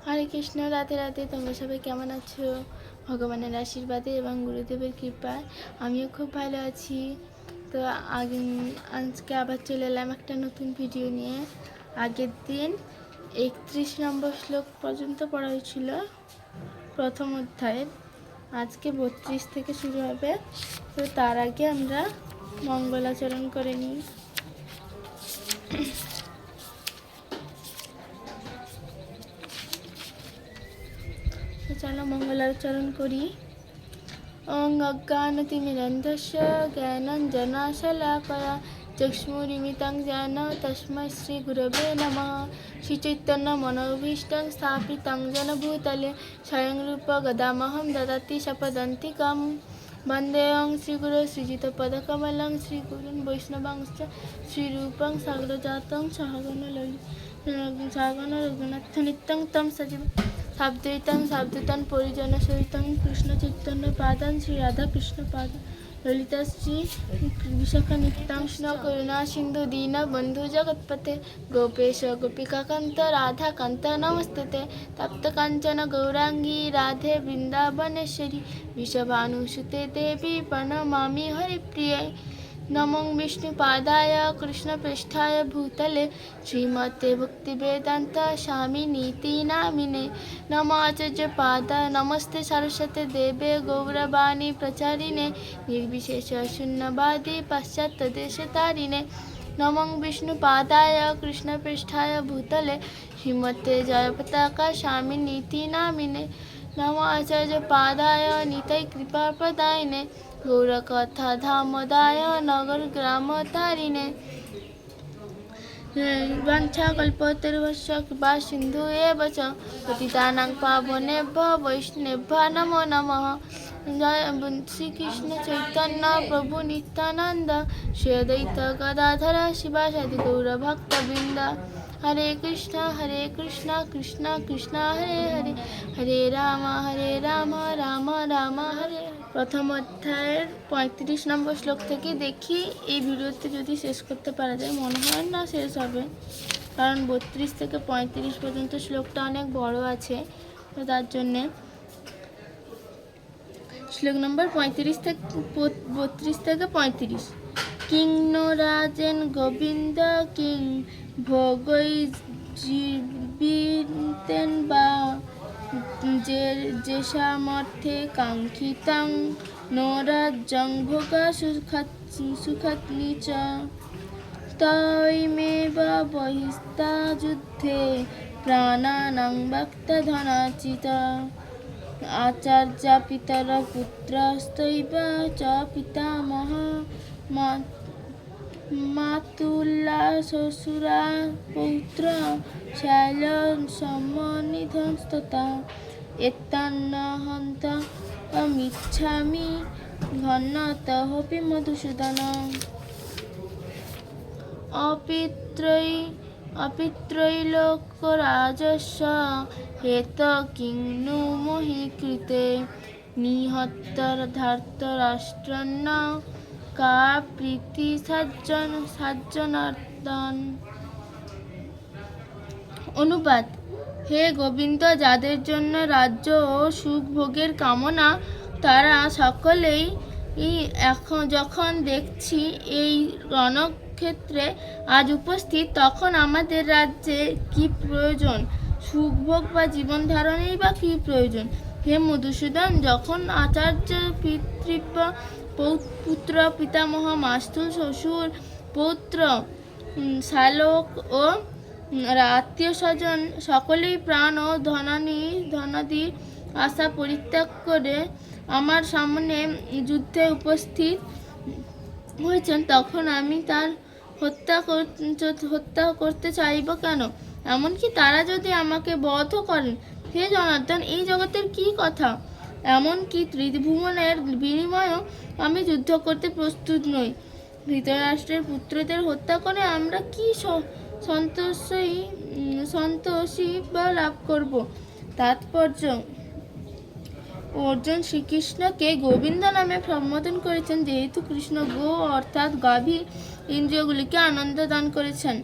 হরে কৃষ্ণ, রাধে রাধে। তোমরা সবাই কেমন আছো? ভগবানের আশীর্বাদে এবং গুরুদেবের কৃপায় আমিও খুব ভালো আছি। তো আজকে আবার চলে এলাম একটা নতুন ভিডিও নিয়ে। আগের দিন 31 নম্বর শ্লোক পর্যন্ত পড়া হয়েছিল প্রথম অধ্যায়ের। আজকে 32 থেকে শুরু হবে। তো তার আগে আমরা মঙ্গলাচরণ করে নিই। চলো মঙ্গলাচরণ করি। ওং অজ্ঞানতিমিরন্ধস্য জ্ঞানাঞ্জনাশলাকয়া চক্ষুरुन्मिलितं येन तस्मै श्रीगुरवे नमः। श्रीचैतन्यमनोभीष्टं स्थापितं येन भूतले स्वयं रूप गदामहं ददाति सपदान्तिकं। वन्देऽहं श्रीगुरो श्रीयुतपदकमलं श्रीगुरुन् वैष्णवांश्च श्रीरूपं साग्रजातं सहगण रघुनाथनित्यं तं सजीवं सावधूतं परिजनसहितं कृष्णचैतन्यपादान् श्रीराधाकृष्णपादान् ललिता श्री विशाखा नित्यांश करुणा सिंधु दीन बंधु जगत्पते गोपेश गोपिकाकांत राधा कांत नमस्ते। तप्त कांचन गौरांगी राधे वृंदावनेश्वरी विषभानुसुते देवी प्रणमामि हरिप्रिये। नमो विष्णुपादाय कृष्णपृष्ठाय भूतले श्रीमते भक्तिवेदांत स्वामिनीति नामिने। नमो आचार्यपादाय नमस्ते सरस्वती देवे गौरवाणी प्रचारिणे निर्विशेष शून्यवादी पाश्चात्यदेशतारिणे। नमो विष्णुपादाय कृष्णपृष्ठाय भूतले श्रीमते जयपताका स्वामिनीति नामिने। नमो आचार्यपादाय निताय कृपाप्रदायिने गौरकथा धामोदाय नगर ग्राम तारिणे। वाञ्छाकल्पतरुभ्यश्च कृपा सिन्धु एव च पतितानां पावनेभ्यो वैष्णवेभ्यो नमो नमः। जय श्री कृष्ण चैतन्य प्रभु नित्यानंद श्री अद्वैत गदाधर शिवासादि गौर भक्तवृंद। हरे कृष्ण कृष्ण कृष्ण हरे हरे हरे राम राम राम हरे। प्रथम अध्याয়ের 35 নম্বর শ্লোক থেকে দেখি এই ভিডিওতে যদি শেষ করতে পারা যায়। মনে হয় না শেষ হবে, কারণ 32 থেকে 35 পর্যন্ত শ্লোকটা অনেক বড় আছে। তো তার জন্যে শ্লোক নম্বর 32 থেকে 35। কিং নো রাজেন গোবিন্দ কিং ভোগৈ জীবিতেন বা যে সামর্থ্যে কাঙ্ক্ষিতাং নো রাজ্যং ভোগা সুখাত্নি চ তৈমেব বহিস্তা যুদ্ধে প্রাণানাং ভক্তধনাচিতা। आचार्य पितर पुत्रस्तैव च पितामह मातुला ससुरा पौत्र शैल समनिधस्तता एतान्न हन्त अमिच्छामि घन्नतोऽपि मधुसूदन। अपित्रैलोकराजस्य हेत किं नु मोहि कृते निहत्तधार्तराष्ट्रन्न का প্রীতি সাজ্জনার্দন। অনুবাদ: হে গোবিন্দ, যাদের জন্য রাজ্য ও সুখ ভোগের কামনা, তারা সকলেই যখন দেখছি এই রণক্ষেত্রে আজ উপস্থিত, তখন আমাদের রাজ্যে কি প্রয়োজন? সুখভোগ বা জীবন ধারণেই বা কি প্রয়োজন? হে মধুসূদন, যখন আচার্য পিতৃব্য পুত্র পিতামহ মাস্তুল শ্বশুর পৌত্র শ্যালক ও আত্মীয় স্বজন সকলেই প্রাণ ও ধনাদির আশা পরিত্যাগ করে আমার সামনে যুদ্ধে উপস্থিত হয়েছেন, তখন আমি তার হত্যা করতে চাইব কেন? এমনকি তারা যদি আমাকে বধ করেন, হে জনার্দন, এই জগতের কি কথা? এমনকি ত্রিভুবনের বিনিময়েও আমি যুদ্ধ করতে প্রস্তুত নই। ধৃতরাষ্ট্রের পুত্রদের হত্যা করে আমরা কি সন্তোষী বা লাভ করব? তাৎপর্য: অর্জুন শ্রীকৃষ্ণকে গোবিন্দ নামে সম্বোধন করেছেন, যেহেতু কৃষ্ণ গো অর্থাৎ গাভী ইন্দ্রিয়গুলিকে আনন্দ দান করেছেন।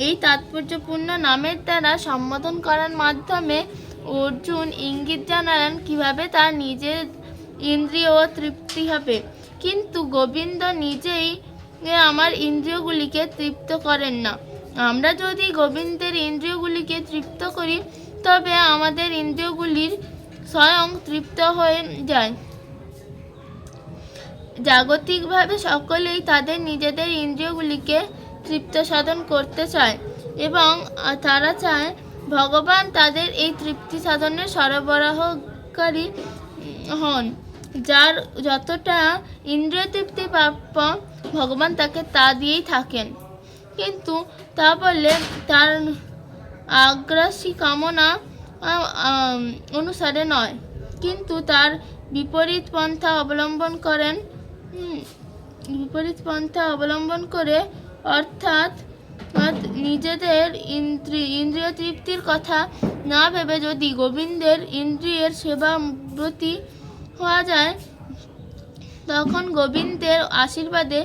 এই তাৎপর্যপূর্ণ নামের দ্বারা সম্বোধন করার মাধ্যমে অর্জুন ইঙ্গিত জানালেন কিভাবে তার নিজের ইন্দ্রিয় তৃপ্তি হবে। কিন্তু গোবিন্দ নিজেই আমার ইন্দ্রিয়গুলিকে তৃপ্ত করেন না। আমরা যদি গোবিন্দের ইন্দ্রিয়গুলিকে তৃপ্ত করি তবে আমাদের ইন্দ্রিয়গুলির স্বয়ং তৃপ্ত হয়ে যায়। জাগতিকভাবে সকলেই তাদের নিজেদের ইন্দ্রিয়গুলিকে তৃপ্ত সাধন করতে চায় এবং তারা চায় ভগবান তাদের এই তৃপ্তি সাধনের সরবরাহকারী হন। যার যতটা ইন্দ্রিয় তৃপ্তি প্রাপ্য ভগবান তাকে তা দিয়েই থাকেন, কিন্তু তা বলে তার আগ্রাসী কামনা অনুসারে নয়, কিন্তু তার বিপরীত পন্থা অবলম্বন করে অর্থাৎ নিজেদের ইন্দ্রিয় তৃপ্তির কথা না ভেবে যদি গোবিন্দের ইন্দ্রিয়ের সেবাব্রতী হওয়া যায়, তখন গোবিন্দের আশীর্বাদে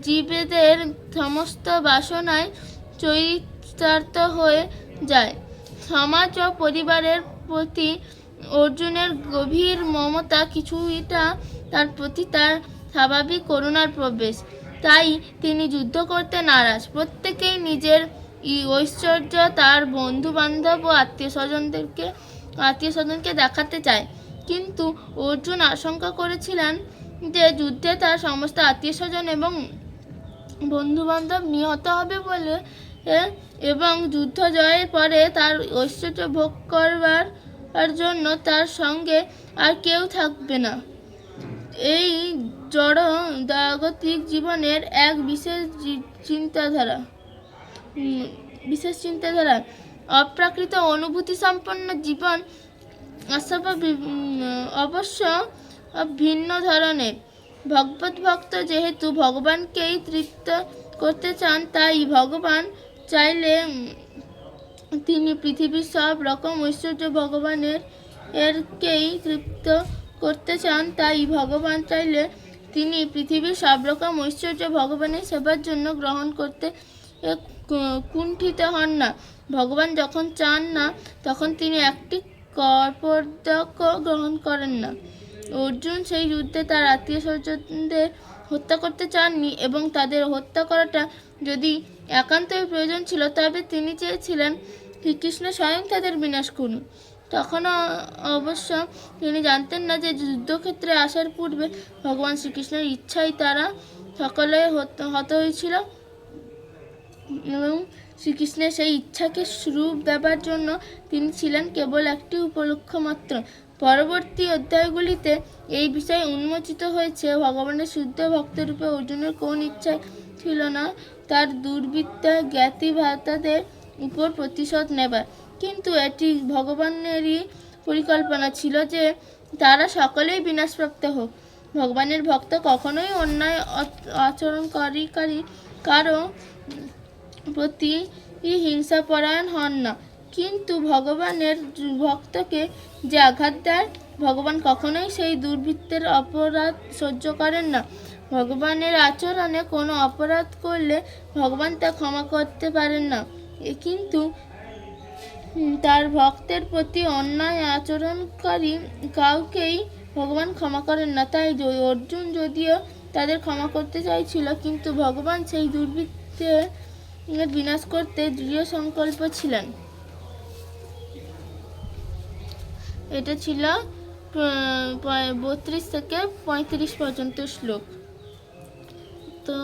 জীবেদের সমস্ত বাসনায় চরিতার্থ হয়ে যায়। সমাজ ও পরিবারের প্রতি অর্জুনের গভীর মমতা কিছুটা তার প্রতি তার স্বাভাবিক করুণার প্রবেশ। তাই তিনি যুদ্ধ করতে নারাজ। প্রত্যেকেই নিজের ঐশ্বর্য তার বন্ধু বান্ধব ও আত্মীয়স্বজনকে দেখাতে চায়, কিন্তু অর্জুন আশঙ্কা করেছিলেন যে যুদ্ধে তার সমস্ত আত্মীয়স্বজন এবং বন্ধু বান্ধব নিহত হবে বলে এবং যুদ্ধ জয়ের পরে তার ঐশ্বর্য ভোগ করবার জন্য তার সঙ্গে আর কেউ থাকবে না। এই জড় জাগতিক জীবনের এক বিশেষ চিন্তাধারা অপ্রাকৃত অনুভূতি সম্পন্ন জীবন অবশ্য ভিন্ন ধরনের। ভগবত ভক্ত যেহেতু ভগবানকেই তৃপ্ত করতে চান, তাই ভগবান চাইলে তিনি পৃথিবীর সব রকম ঐশ্বর্য ভগবানেরকেই তৃপ্ত করতে চান, তাই ভগবান চাইলে তিনি পৃথিবীর সব রকম ঐশ্বর্য ভগবানের সেবার জন্য গ্রহণ করতে কুণ্ঠিত হন না। ভগবান যখন চান না তখন তিনি একটি কপর্দকও গ্রহণ করেন না। অর্জুন সেই যুদ্ধে তার আত্মীয় স্বজনদের হত্যা করতে চাননি এবং তাদের হত্যা করাটা যদি একান্তই প্রয়োজন ছিল তবে তিনি চেয়েছিলেন শ্রীকৃষ্ণ স্বয়ং তাদের বিনাশ করুন। তখনও অবশ্য তিনি জানতেন না যে যুদ্ধক্ষেত্রে আসার পূর্বে ভগবান শ্রীকৃষ্ণের ইচ্ছাই তারা সকলে হত হয়েছিল এবং শ্রীকৃষ্ণের সেই ইচ্ছাকে রূপ দেবার জন্য তিনি ছিলেন কেবল একটি উপলক্ষ মাত্র। পরবর্তী অধ্যায়গুলিতে এই বিষয় উন্মোচিত হয়েছে। ভগবানের শুদ্ধ ভক্তরূপে অর্জুনের কোন ইচ্ছাই ছিল না তার দুর্বৃত্ত জ্ঞাতি ভ্রাতাদের উপর প্রতিশোধ নেবার, কিন্তু এটি ভগবানেরই পরিকল্পনা ছিল যে তারা সকলেই বিনাশপ্রাপ্ত হোক। ভগবানের ভক্ত কখনোই অন্যায় আচরণকারী কারো প্রতি হিংসাপরায়ণ হন না, কিন্তু ভগবানের ভক্তকে যে আঘাত দেয় ভগবান কখনোই সেই দুর্বৃত্তের অপরাধ সহ্য করেন না। ভগবানের আচরণে কোনো অপরাধ করলে ভগবান তা ক্ষমা করতে পারেন না, কিন্তু তার ভক্তের প্রতি অন্যায় আচরণকারী কাউকেই ভগবান ক্ষমা করেন না। তাই অর্জুন যদিও তাদের ক্ষমা করতে চাইছিল, কিন্তু ভগবান সেই দুর্বৃত্তের বিনাশ করতে দৃঢ় সংকল্প ছিলেন। এটা ছিল 32 থেকে 35 পর্যন্ত শ্লোক। তো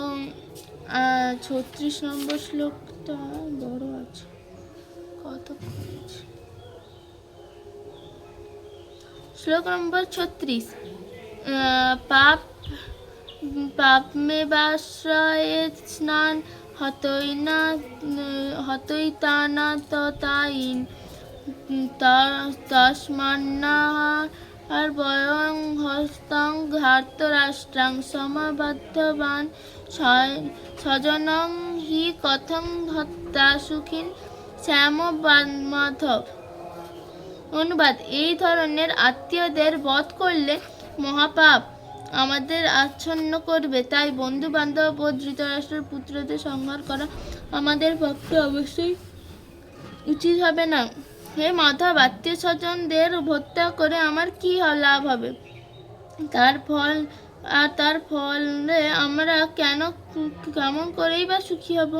36 নম্বর শ্লোকটা বড় আছে, কত শ্লোক নম্বর 36। পাপ মেবাশ্রয়ে স্নান হতই তানা তাইন তস্মান্না আর বয়ং হস্তং ধার্তরাষ্ট্রাং সমাবদ্ধবান স্বজনং হি কথং হত্যা সুখিন শ্যাম মাধব। অনুবাদ: এই ধরনের আত্মীয়দের বধ করলে মহাপাপ আমাদের আচ্ছন্ন করবে, তাই বন্ধু বান্ধব ও ধৃতরাষ্ট্রের পুত্রদের সংহার করা আমাদের পক্ষে অবশ্যই উচিত হবে না। হে মাধব, আত্মীয় স্বজনদের হত্যা করে আমার কি লাভ হবে? তার ফলে আমরা কেমন করেই বা সুখী হব?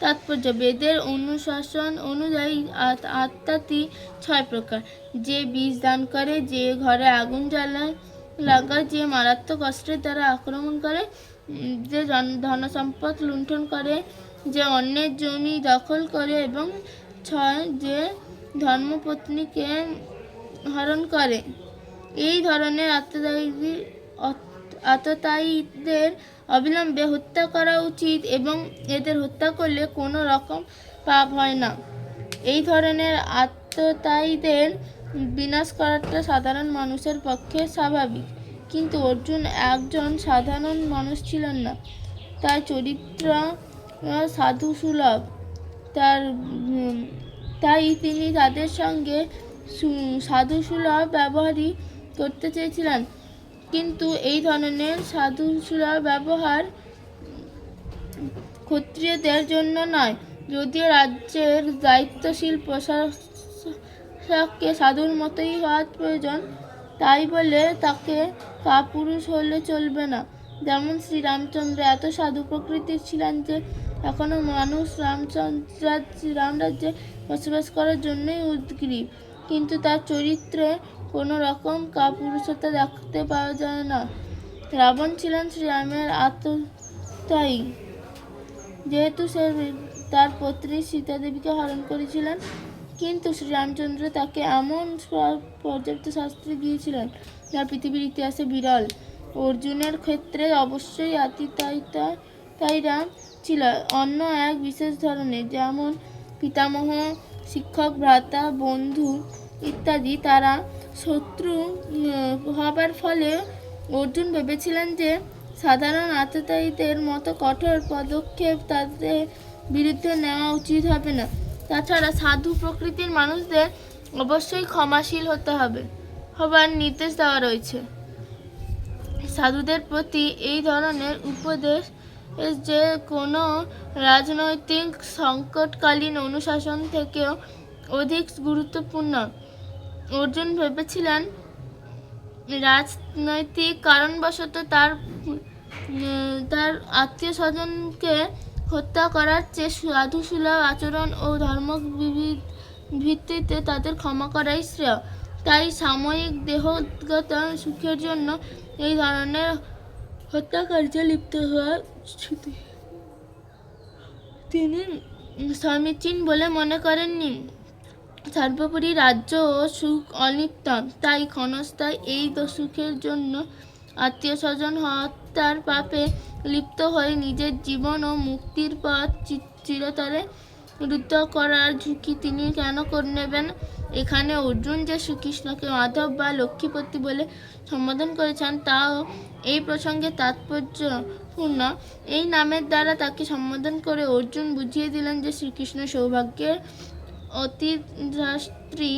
তাৎপর্য: বেদের অনুশাসন অনুযায়ী আত্মাটি 6 প্রকার। যে বীজ দান করে, যে ঘরে আগুন লাগায়, যে মারাত্মক অস্ত্রের দ্বারা আক্রমণ করে, যে ধনসম্পদ লুণ্ঠন করে, যে অন্যের জমি দখল করে, এবং 6 যে ধর্মপত্নীকে হরণ করে। এই ধরনের আততায়ীদের অবিলম্বে হত্যা করা উচিত এবং এদের হত্যা করলে কোনো রকম পাপ হয় না। এই ধরনের আততায়ীদের বিনাশ করাটা সাধারণ মানুষের পক্ষে স্বাভাবিক, কিন্তু অর্জুন একজন সাধারণ মানুষ ছিলেন না। তার চরিত্র সাধুসুলভ, তাই তিনি তাদের সঙ্গে সাধুসুলভ ব্যবহারই করতে চেয়েছিলেন। কিন্তু এই ধরনের সাধুসুলভ ব্যবহার ক্ষত্রিয়দের জন্য নয়। যদিও রাজ্যের দায়িত্বশীল প্রশাসককে সাধুর মতোই হওয়া প্রয়োজন, তাই বলে তাকে কাপুরুষ হলে চলবে না। যেমন শ্রীরামচন্দ্র এত সাধু প্রকৃতির ছিলেন যে এখনো মানুষ রামরাজ্যে বসবাস করার জন্যই উদগ্রীব, কিন্তু তার চরিত্রে কোনো রকম কাপুরুষতা দেখতে পাওয়া যায় না। রাবণ ছিলেন শ্রীরামের আততায়ী, যেহেতু সে তার পত্নী সীতা দেবীকে হরণ করেছিলেন, কিন্তু শ্রীরামচন্দ্র তাকে এমন পর্যাপ্ত শাস্তি দিয়েছিলেন যা পৃথিবীর ইতিহাসে বিরল। অর্জুনের ক্ষেত্রে অবশ্যই আততায়ীরা ছিল অন্য এক বিশেষ ধরনের, যেমন পিতামহ, শিক্ষক, ভ্রাতা, বন্ধু ইত্যাদি। তারা শত্রু হবার ফলে অর্জুন ভেবেছিলেন যে সাধারণ আততায়ীদের মতো কঠোর পদক্ষেপ তাদের বিরুদ্ধে নেওয়া উচিত হবে না। তাছাড়া সাধু প্রকৃতির মানুষদের অবশ্যই ক্ষমাশীল হবার নির্দেশ দেওয়া রয়েছে। সাধুদের প্রতি এই ধরনের উপদেশ যে কোনো রাজনৈতিক সংকটকালীন অনুশাসন থেকেও অধিক গুরুত্বপূর্ণ। অর্জুন ভেবেছিলেন রাজনৈতিক কারণবশত তার আত্মীয় স্বজনকে হত্যা করার চেয়ে সাধুসুলভ আচরণ ও ধর্ম ভিত্তিতে তাদের ক্ষমা করাই শ্রেয়। তাই সাময়িক দেহগত সুখের জন্য এই ধরনের হত্যাকার্যে লিপ্ত হওয়া তিনি সমীচীন বলে মনে করেননি। সর্বোপরি রাজ্য ও সুখ অনিত্য, তাই ক্ষণস্থায়ী এই সুখের জন্য আত্মীয় স্বজন হত্যার পাপে লিপ্ত হয়ে নিজের জীবন ও মুক্তির পথ চিরতরে রুদ্ধ করার ঝুঁকি তিনি কেন নেবেন? এখানে অর্জুন যে শ্রীকৃষ্ণকে মাধব বা লক্ষ্মীপতি বলে সম্বোধন করেছেন তাও এই প্রসঙ্গে তাৎপর্যপূর্ণ। এই নামের দ্বারা তাকে সম্বোধন করে অর্জুন বুঝিয়ে দিলেন যে শ্রীকৃষ্ণ সৌভাগ্যের অতিধাত্রী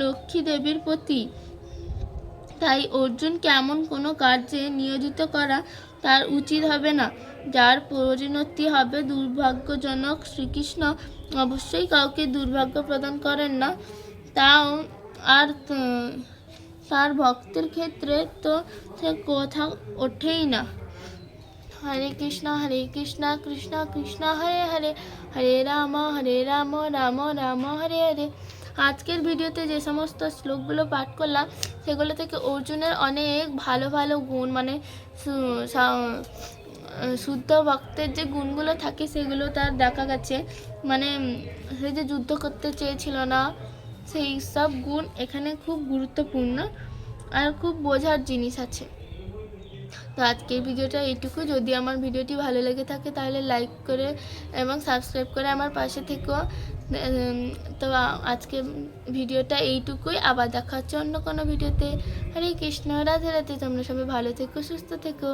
লক্ষ্মী দেবীর প্রতি। তাই অর্জুনকে এমন কোনো কার্যে নিয়োজিত করা তার উচিত হবে না যার পরিণতি হবে দুর্ভাগ্যজনক। শ্রীকৃষ্ণ অবশ্যই কাউকে দুর্ভাগ্য প্রদান করেন না, তাও আর তার ভক্তের ক্ষেত্রে তো সে কথা ওঠেই না। হরে কৃষ্ণ কৃষ্ণ কৃষ্ণ হরে হরে, হরে রাম রাম রাম হরে হরে। আজকের ভিডিওতে যে সমস্ত শ্লোকগুলো পাঠ করলাম সেগুলো থেকে অর্জুনের অনেক ভালো ভালো গুণ, মানে শুদ্ধ ভক্তের যে গুণগুলো থাকে সেগুলো তার দেখা গেছে। মানে সে যে যুদ্ধ করতে চেয়েছিল না, সেই সব গুণ এখানে খুব গুরুত্বপূর্ণ আর খুব বোঝার জিনিস আছে। তো আজকের ভিডিওটা এইটুকু। যদি আমার ভিডিওটি ভালো লেগে থাকে তাহলে লাইক করে এবং সাবস্ক্রাইব করে আমার পাশে থেকো। তো আজকে ভিডিওটা এইটুকুই, আবার দেখা হচ্ছে অন্য কোনো ভিডিওতে। হরে কৃষ্ণ, রাধে রাধে। তোমরা সবাই ভালো থেকো, সুস্থ থেকো।